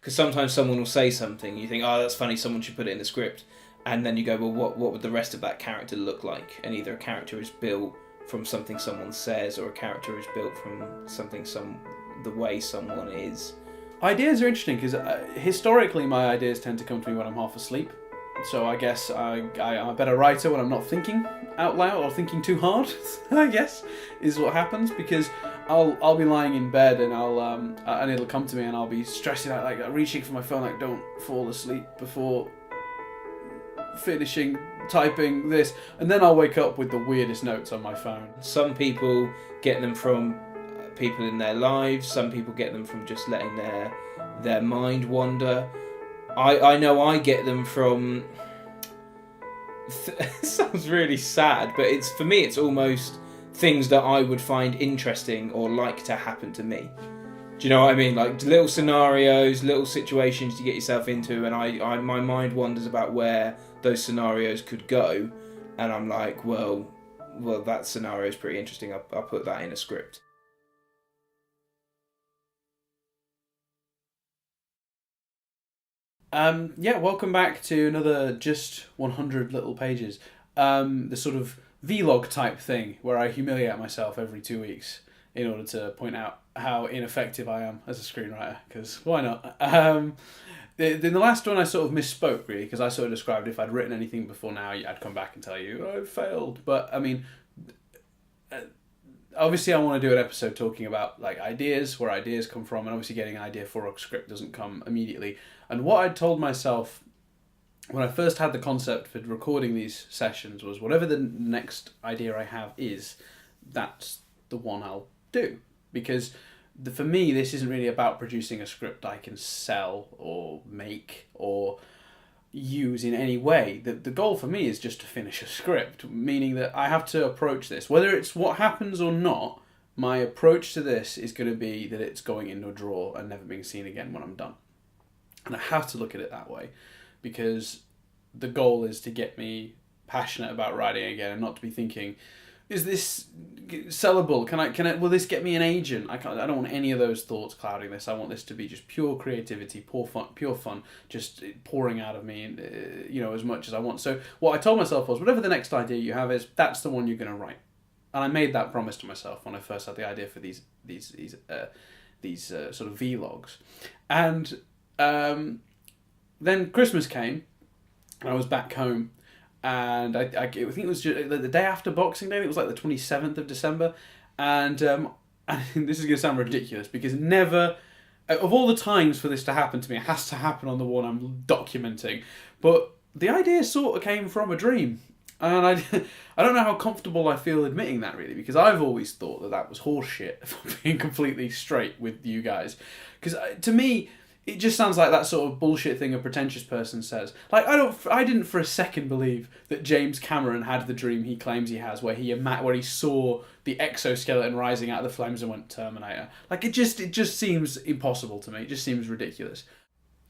Because sometimes someone will say something, you think, oh, that's funny, someone should put it in the script. And then you go, well, what would the rest of that character look like? And either a character is built from something someone says, or a character is built from something the way someone is. Ideas are interesting because historically my ideas tend to come to me when I'm half asleep. So I guess I'm a better writer when I'm not thinking out loud or thinking too hard, I guess, is what happens, because I'll be lying in bed and and it'll come to me and I'll be stressing out, like reaching for my phone, like don't fall asleep before finishing typing this, and then I'll wake up with the weirdest notes on my phone. Some people get them from people in their lives, some people get them from just letting their mind wander. I know I get them from it sounds really sad, but for me it's almost things that I would find interesting or like to happen to me. Do you know what I mean? Like little scenarios, little situations you get yourself into, and my mind wanders about where those scenarios could go, and I'm like, well, that scenario is pretty interesting. I'll put that in a script. Welcome back to another just 100 little pages. The sort of vlog type thing where I humiliate myself every 2 weeks in order to point out how ineffective I am as a screenwriter, because why not? In the last one I sort of misspoke, really, because I sort of described if I'd written anything before now, I'd come back and tell you, I failed. But, I mean, obviously I want to do an episode talking about like ideas, where ideas come from, and obviously getting an idea for a script doesn't come immediately. And what I told myself when I first had the concept for recording these sessions was, whatever the next idea I have is, that's the one I'll do. Because for me, this isn't really about producing a script I can sell or make or use in any way. The goal for me is just to finish a script, meaning that I have to approach this, whether it's what happens or not, my approach to this is going to be that it's going into a drawer and never being seen again when I'm done. And I have to look at it that way, because the goal is to get me passionate about writing again, and not to be thinking, is this sellable? Will this get me an agent? I don't want any of those thoughts clouding this. I want this to be just pure creativity, pure fun, just pouring out of me, as much as I want. So what I told myself was, whatever the next idea you have is, that's the one you're going to write. And I made that promise to myself when I first had the idea for these sort of vlogs. And then Christmas came, and I was back home. And I think it was just the day after Boxing Day. It was like the 27th of December. And this is going to sound ridiculous, because never, of all the times for this to happen to me, it has to happen on the one I'm documenting. But the idea sort of came from a dream. And I don't know how comfortable I feel admitting that, really, because I've always thought that was horseshit, if I'm being completely straight with you guys. Because to me, it just sounds like that sort of bullshit thing a pretentious person says. Like, I didn't for a second believe that James Cameron had the dream he claims he has, where he saw the exoskeleton rising out of the flames and went Terminator. Like, it just seems impossible to me. It just seems ridiculous.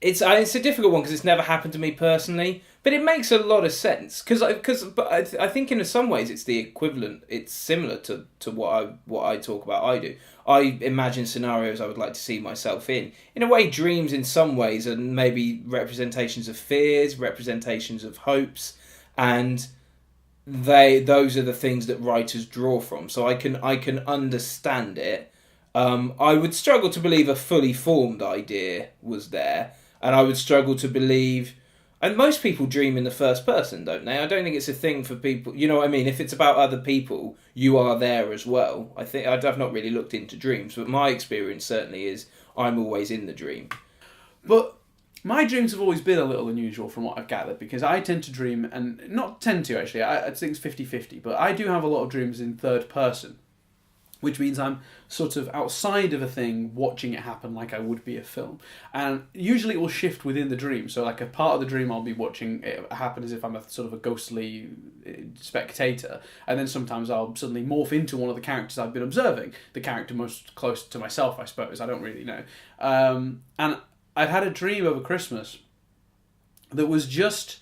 It's a difficult one because it's never happened to me personally, but it makes a lot of sense but I think in some ways it's the equivalent. It's similar to what I talk about. I imagine scenarios I would like to see myself in. In a way, dreams in some ways are maybe representations of fears, representations of hopes, and those are the things that writers draw from. So I can understand it. I would struggle to believe a fully formed idea was there. And I would struggle to believe, and most people dream in the first person, don't they? I don't think it's a thing for people, you know what I mean? If it's about other people, you are there as well. I think, I've not really looked into dreams, but my experience certainly is I'm always in the dream. But my dreams have always been a little unusual from what I've gathered, because I tend to dream, and not tend to actually, I think it's 50-50, but I do have a lot of dreams in third person, which means I'm sort of outside of a thing, watching it happen like I would be a film. And usually it will shift within the dream. So like a part of the dream I'll be watching it happen as if I'm a sort of a ghostly spectator. And then sometimes I'll suddenly morph into one of the characters I've been observing. The character most close to myself, I suppose. I don't really know. And I'd had a dream over Christmas that was just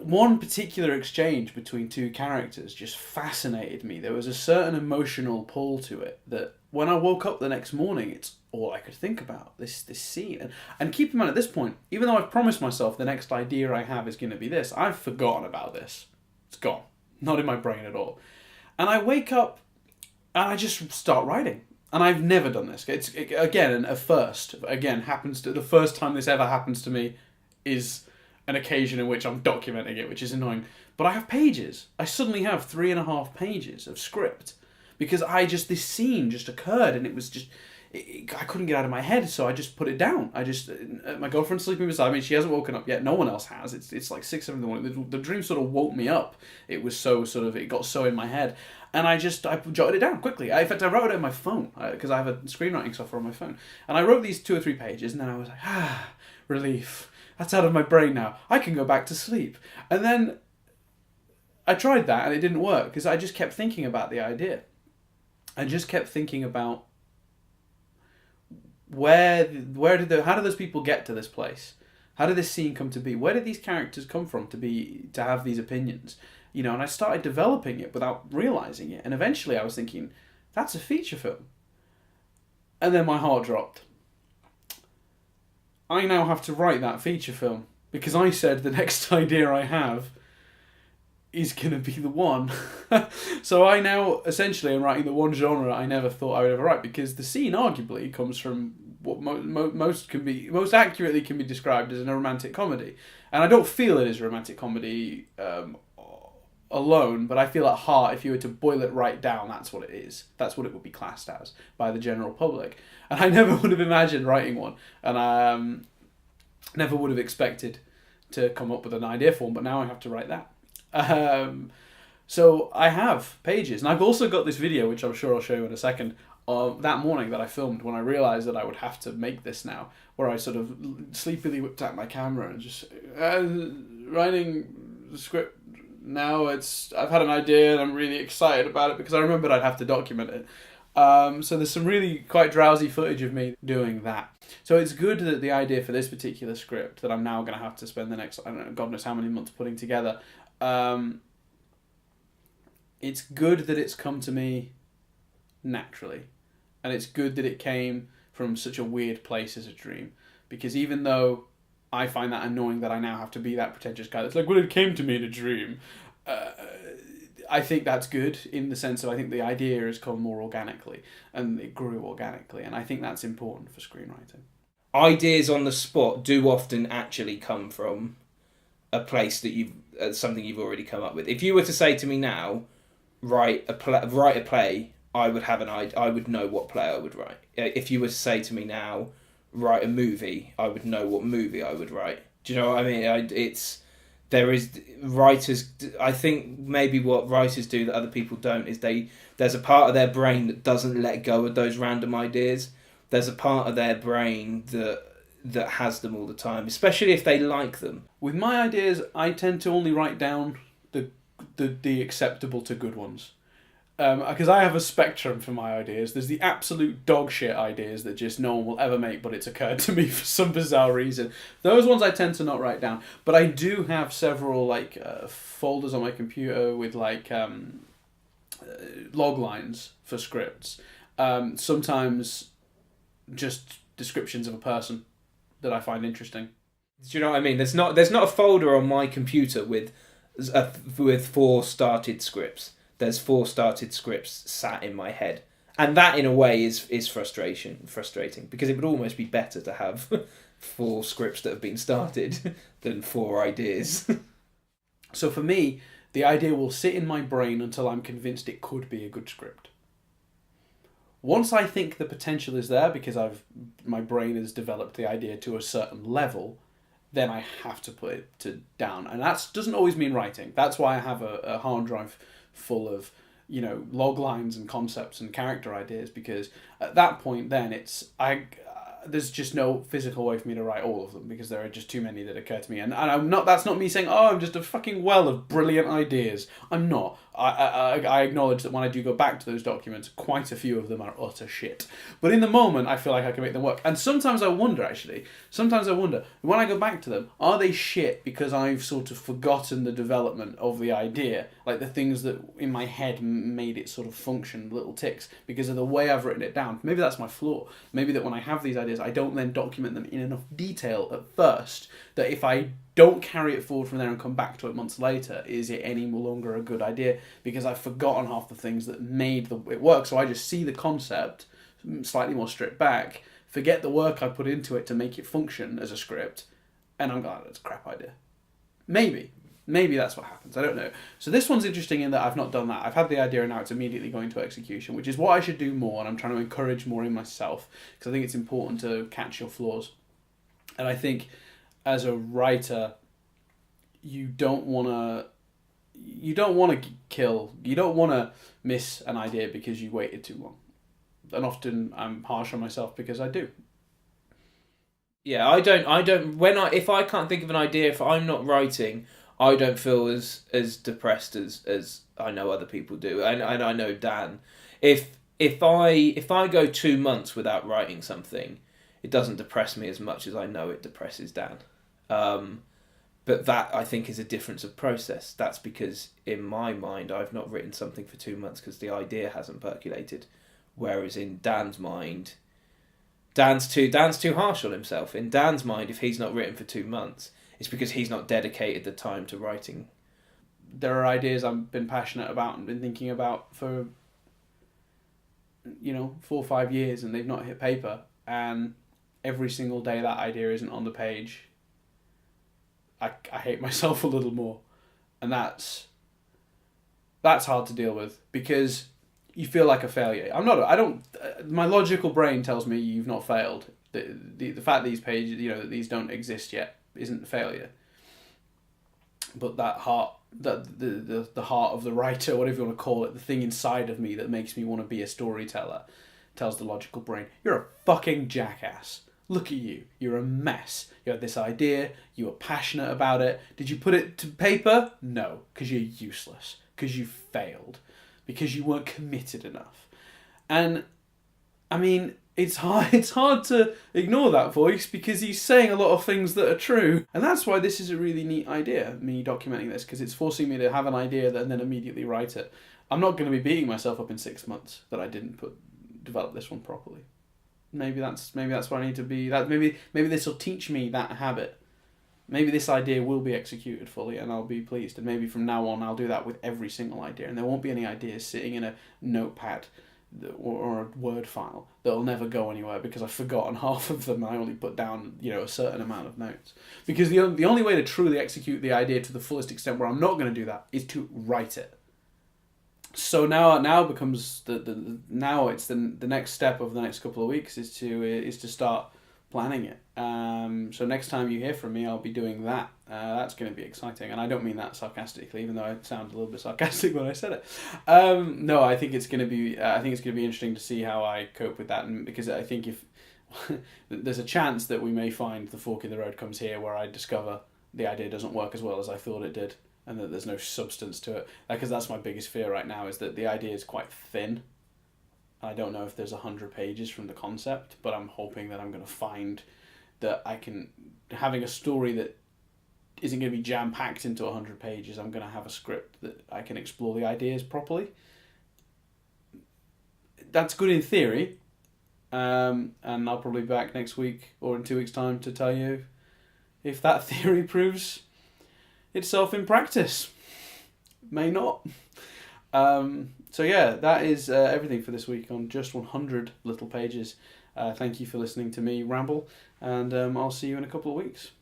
one particular exchange between two characters just fascinated me. There was a certain emotional pull to it that when I woke up the next morning, it's all I could think about, this scene. And keep in mind, at this point, even though I've promised myself the next idea I have is going to be this, I've forgotten about this. It's gone. Not in my brain at all. And I wake up and I just start writing. And I've never done this. Again, a first. Again, the first time this ever happens to me is an occasion in which I'm documenting it, which is annoying. But I have pages. I suddenly have 3.5 pages of script. Because this scene just occurred, and it was just, I couldn't get out of my head, so I just put it down. My girlfriend's sleeping beside me, she hasn't woken up yet, no one else has. It's like 6, 7 in the morning. The dream sort of woke me up. It was it got so in my head. And I jotted it down quickly. In fact, I wrote it on my phone, because I have a screenwriting software on my phone. And I wrote these 2 or 3 pages, and then I was like, relief. That's out of my brain now. I can go back to sleep. And then I tried that, and it didn't work, because I just kept thinking about the idea. I just kept thinking about how did those people get to this place? How did this scene come to be? Where did these characters come from to have these opinions? And I started developing it without realizing it. And eventually I was thinking, that's a feature film. And then my heart dropped. I now have to write that feature film because I said the next idea I have is going to be the one. So I now essentially am writing the one genre I never thought I would ever write, because the scene arguably comes from what most accurately can be described as a romantic comedy. And I don't feel it is a romantic comedy alone, but I feel at heart, if you were to boil it right down, that's what it is. That's what it would be classed as by the general public. And I never would have imagined writing one, and I never would have expected to come up with an idea for one, but now I have to write that. So I have pages, and I've also got this video, which I'm sure I'll show you in a second, of that morning that I filmed when I realised that I would have to make this now, where I sort of sleepily whipped out my camera and just writing the script now. I've had an idea and I'm really excited about it because I remembered I'd have to document it. So there's some really quite drowsy footage of me doing that. So it's good that the idea for this particular script that I'm now going to have to spend the next, I don't know, God knows how many months putting together, it's good that it's come to me naturally, and it's good that it came from such a weird place as a dream, because even though I find that annoying that I now have to be that pretentious guy that's like, well, it came to me in a dream, I think that's good in the sense of I think the idea has come more organically and it grew organically, and I think that's important for screenwriting. Ideas on the spot do often actually come from a place that something you've already come up with. If you were to say to me now, write a play, I would have I would know what play I would write. If you were to say to me now, write a movie, I would know what movie I would write. Do you know what I mean? There is writers. I think maybe what writers do that other people don't is there's a part of their brain that doesn't let go of those random ideas. There's a part of their brain that has them all the time, especially if they like them. With my ideas, I tend to only write down the acceptable to good ones. Because I have a spectrum for my ideas. There's the absolute dog shit ideas that just no one will ever make, but it's occurred to me for some bizarre reason. Those ones I tend to not write down. But I do have several folders on my computer with log lines for scripts. Sometimes just descriptions of a person that I find interesting. Do you know what I mean? There's not a folder on my computer with 4 started scripts. There's 4 started scripts sat in my head, and that in a way is frustrating, because it would almost be better to have 4 scripts that have been started than 4 ideas. So for me, the idea will sit in my brain until I'm convinced it could be a good script. Once I think the potential is there, because my brain has developed the idea to a certain level, then I have to put it down. And that doesn't always mean writing. That's why I have a hard drive full of, log lines and concepts and character ideas, because at that point then there's just no physical way for me to write all of them because there are just too many that occur to me. And I'm not. That's not me saying, oh, I'm just a fucking well of brilliant ideas. I'm not. I acknowledge that when I do go back to those documents, quite a few of them are utter shit. But in the moment, I feel like I can make them work. And sometimes I wonder, actually, when I go back to them, are they shit because I've sort of forgotten the development of the idea? Like the things that in my head made it sort of function, little ticks, because of the way I've written it down. Maybe that's my flaw. Maybe that when I have these ideas, I don't then document them in enough detail at first that if I don't carry it forward from there and come back to it months later, is it any longer a good idea? Because I've forgotten half the things that made it work. So I just see the concept slightly more stripped back, forget the work I put into it to make it function as a script, and I'm going, that's a crap idea. Maybe that's what happens. I don't know. So this one's interesting in that I've not done that. I've had the idea and now it's immediately going to execution, which is what I should do more, and I'm trying to encourage more in myself because I think it's important to catch your flaws. And I think as a writer, you don't want to miss an idea because you waited too long. And often I'm harsh on myself because I do. Yeah, I don't. If I can't think of an idea, if I'm not writing, I don't feel as depressed as I know other people do, and I know Dan. If I go 2 months without writing something, it doesn't depress me as much as I know it depresses Dan. But that, I think, is a difference of process. That's because in my mind I've not written something for 2 months because the idea hasn't percolated, whereas in Dan's mind, Dan's too harsh on himself. In Dan's mind, if he's not written for 2 months, it's because he's not dedicated the time to writing. There are ideas I've been passionate about and been thinking about for 4 or 5 years, and they've not hit paper. And every single day that idea isn't on the page, I hate myself a little more, and that's hard to deal with because you feel like a failure. My logical brain tells me you've not failed. The fact these pages, that these don't exist yet, isn't a failure. But that heart, the heart of the writer, whatever you want to call it, the thing inside of me that makes me want to be a storyteller, tells the logical brain, you're a fucking jackass. Look at you. You're a mess. You had this idea. You were passionate about it. Did you put it to paper? No, because you're useless. Because you failed. Because you weren't committed enough. And, I mean, it's hard to ignore that voice because he's saying a lot of things that are true. And that's why this is a really neat idea, me documenting this, because it's forcing me to have an idea and then immediately write it. I'm not going to be beating myself up in 6 months that I didn't develop this one properly. Maybe that's what I need to be. Maybe this will teach me that habit. Maybe this idea will be executed fully and I'll be pleased. And maybe from now on I'll do that with every single idea. And there won't be any ideas sitting in a notepad or a Word file that'll never go anywhere because I've forgotten half of them and I only put down a certain amount of notes. Because the only way to truly execute the idea to the fullest extent where I'm not going to do that is to write it. So now becomes the next step of the next couple of weeks is to start planning it. So next time you hear from me, I'll be doing that. That's going to be exciting, and I don't mean that sarcastically, even though I sound a little bit sarcastic when I said it. No, I think it's going to be interesting to see how I cope with that, and because I think if there's a chance that we may find the fork in the road comes here, where I discover the idea doesn't work as well as I thought it did. And that there's no substance to it. Because that's my biggest fear right now, is that the idea is quite thin. I don't know if there's 100 pages from the concept, but I'm hoping that I'm going to find that having a story that isn't going to be jam-packed into 100 pages, I'm going to have a script that I can explore the ideas properly. That's good in theory. And I'll probably be back next week or in 2 weeks' time to tell you if that theory proves itself in practice. May not. So yeah, that is everything for this week on Just 100 Little Pages. Thank you for listening to me ramble, and I'll see you in a couple of weeks.